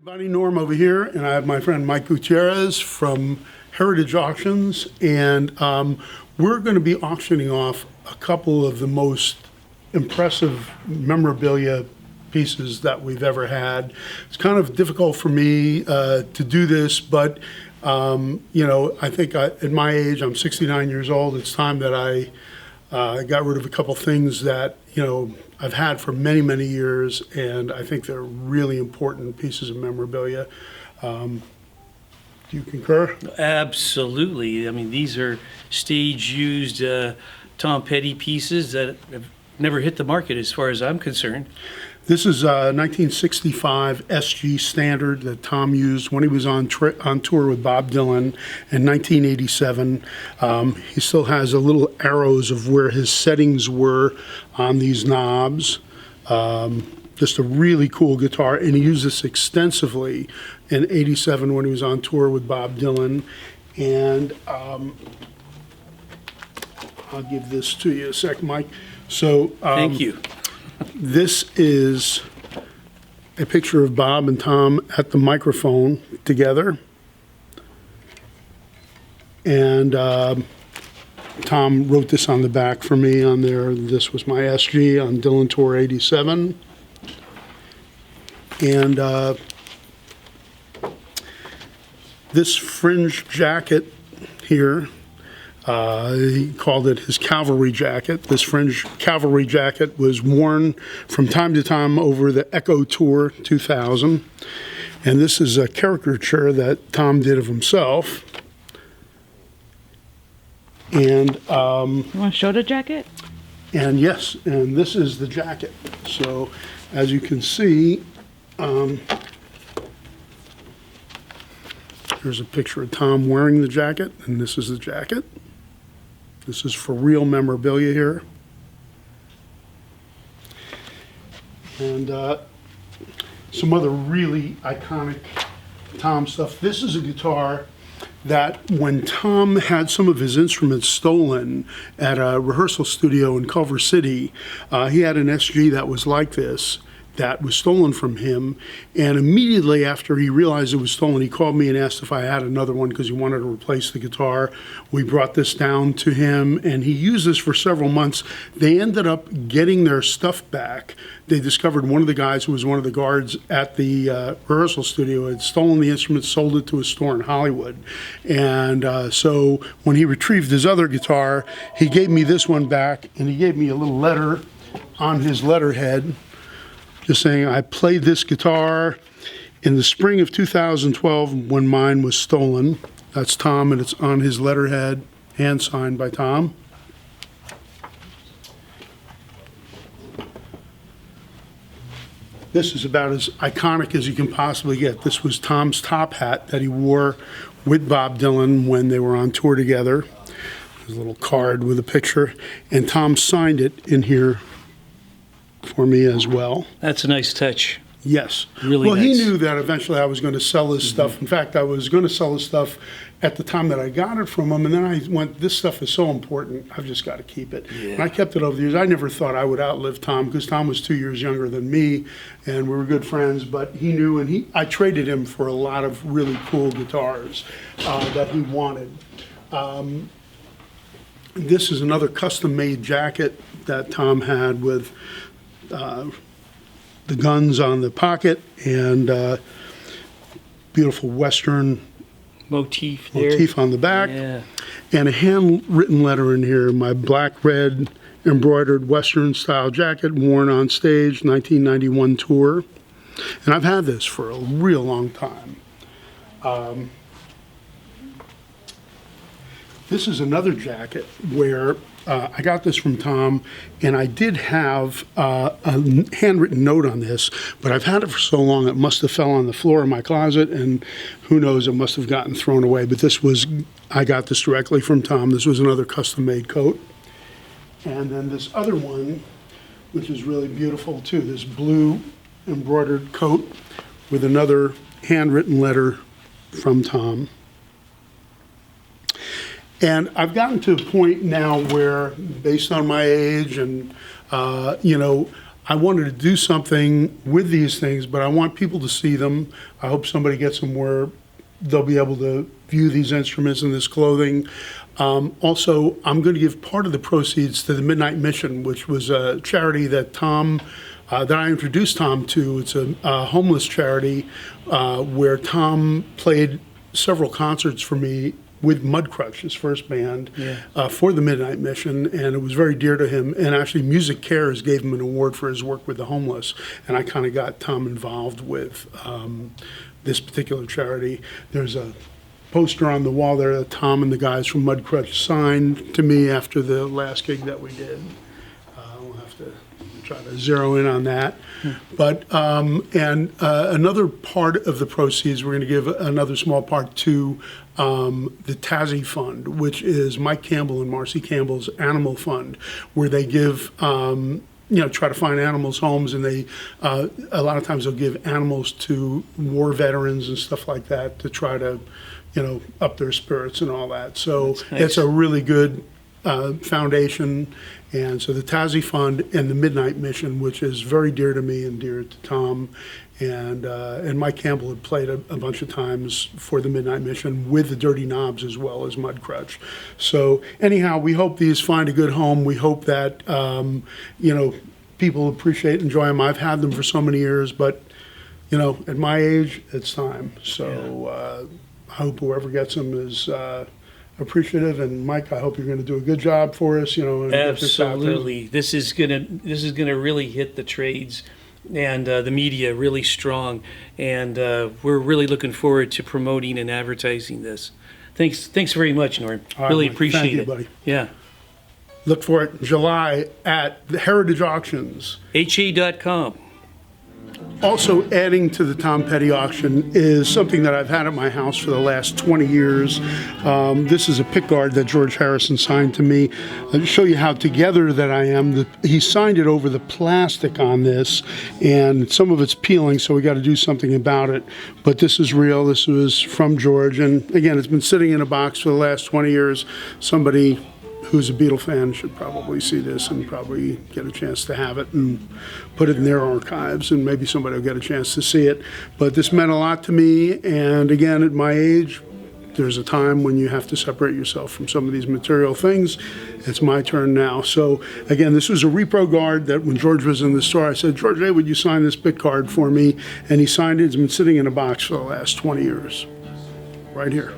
Everybody, Norm over here, and I have my friend Mike Gutierrez from Heritage Auctions, and we're going to be auctioning off a couple of the most impressive memorabilia pieces that we've ever had. It's kind of difficult for me to do this, but you know, I think at my age, I'm 69 years old, it's time that I got rid of a couple things that, you know, I've had for many, many years, and I think they're really important pieces of memorabilia. Do you concur? Absolutely. I mean, these are stage-used Tom Petty pieces that have never hit the market as far as I'm concerned. This is a 1965 SG Standard that Tom used when he was on tour with Bob Dylan in 1987. He still has a little arrows of where his settings were on these knobs. Just a really cool guitar, and he used this extensively in 87 when he was on tour with Bob Dylan. And I'll give this to you a sec, Mike. So Thank you. this is a picture of Bob and Tom at the microphone together. And Tom wrote this on the back for me on there. This was my SG on Dylan Tour 87. And this fringe jacket here, he called it his cavalry jacket. This fringe cavalry jacket was worn from time to time over the Echo Tour 2000. And this is a caricature that Tom did of himself. And You want to show the jacket? and yes, and this is the jacket. So as you can see, here's a picture of Tom wearing the jacket, and this is the jacket. This is for real memorabilia here. And some other really iconic Tom stuff. This is a guitar that when Tom had some of his instruments stolen at a rehearsal studio in Culver City, he had an SG that was like this, that was stolen from him, and immediately after he realized it was stolen, he called me and asked if I had another one because he wanted to replace the guitar. We brought this down to him, and he used this for several months. They ended up getting their stuff back. They discovered one of the guys who was one of the guards at the rehearsal studio had stolen the instrument, sold it to a store in Hollywood. And so when he retrieved his other guitar, he gave me this one back, and he gave me a little letter on his letterhead just saying, I played this guitar in the spring of 2012 when mine was stolen. That's Tom, and it's on his letterhead, hand signed by Tom. This is about as iconic as you can possibly get. This was Tom's top hat that he wore with Bob Dylan when they were on tour together. There's a little card with a picture, and Tom signed it in here for me as well. That's a nice touch. Yes. Really well, nice. he knew that eventually I was going to sell his stuff. In fact, I was going to sell his stuff at the time that I got it from him, and then I went, this stuff is so important, I've just got to keep it. Yeah. And I kept it over the years. I never thought I would outlive Tom because Tom was 2 years younger than me, and we were good friends, but he knew, and I traded him for a lot of really cool guitars that he wanted. This is another custom-made jacket that Tom had with the guns on the pocket and beautiful Western Motif there. motif on the back, Yeah. and a handwritten letter in here, my black red embroidered Western style jacket worn on stage 1991 tour. And I've had this for a real long time. This is another jacket where I got this from Tom, and I did have a handwritten note on this, but I've had it for so long it must have fell on the floor of my closet, and who knows, it must have gotten thrown away. But this was, I got this directly from Tom. This was another custom-made coat. And then this other one, which is really beautiful too, this blue embroidered coat with another handwritten letter from Tom. And I've gotten to a point now where, based on my age and, you know, I wanted to do something with these things, but I want people to see them. I hope somebody gets them where they'll be able to view these instruments and this clothing. Also, I'm going to give part of the proceeds to the Midnight Mission, which was a charity that that I introduced Tom to. It's a homeless charity where Tom played several concerts for me with Mudcrutch, his first band, for the Midnight Mission, and it was very dear to him. And actually, Music Cares gave him an award for his work with the homeless, and I kind of got Tom involved with this particular charity. There's a poster on the wall there that Tom and the guys from Mudcrutch signed to me after the last gig that we did. We'll have to try to zero in on that. But, another part of the proceeds, we're going to give another small part to the Tassie Fund, which is Mike Campbell and Marcy Campbell's animal fund, where they give, try to find animals homes, and they, a lot of times they'll give animals to war veterans and stuff like that to try to, up their spirits and all that. So nice. It's a really good foundation. And so the Tassie Fund and the Midnight Mission, which is very dear to me and dear to Tom, and Mike Campbell had played a bunch of times for the Midnight Mission with the Dirty Knobs as well as Mudcrutch. So anyhow, we hope these find a good home. We hope that people appreciate and enjoy them. I've had them for so many years, but at my age, it's time. So I hope whoever gets them is appreciative, and Mike, I hope you're going to do a good job for us. And Absolutely, this is gonna really hit the trades and the media really strong, and we're really looking forward to promoting and advertising this. Thanks very much, Norm. All right, Really Mike. appreciate Thank you, it, buddy. Yeah. Look for it in July at the Heritage Auctions. HA.com. Also adding to the Tom Petty auction is something that I've had at my house for the last 20 years. This is a pickguard that George Harrison signed to me. I'll show you how together that I am. He signed it over the plastic on this, and some of it's peeling, so we got to do something about it. But this is real. This was from George, and again, it's been sitting in a box for the last 20 years. Somebody who's a Beatle fan should probably see this and probably get a chance to have it and put it in their archives, and maybe somebody will get a chance to see it. But this meant a lot to me, and again, at my age, there's a time when you have to separate yourself from some of these material things. It's my turn now. So again, this was a repro guard that when George was in the store, I said, George, hey, would you sign this pick card for me? And he signed it. It's been sitting in a box for the last 20 years. Right here.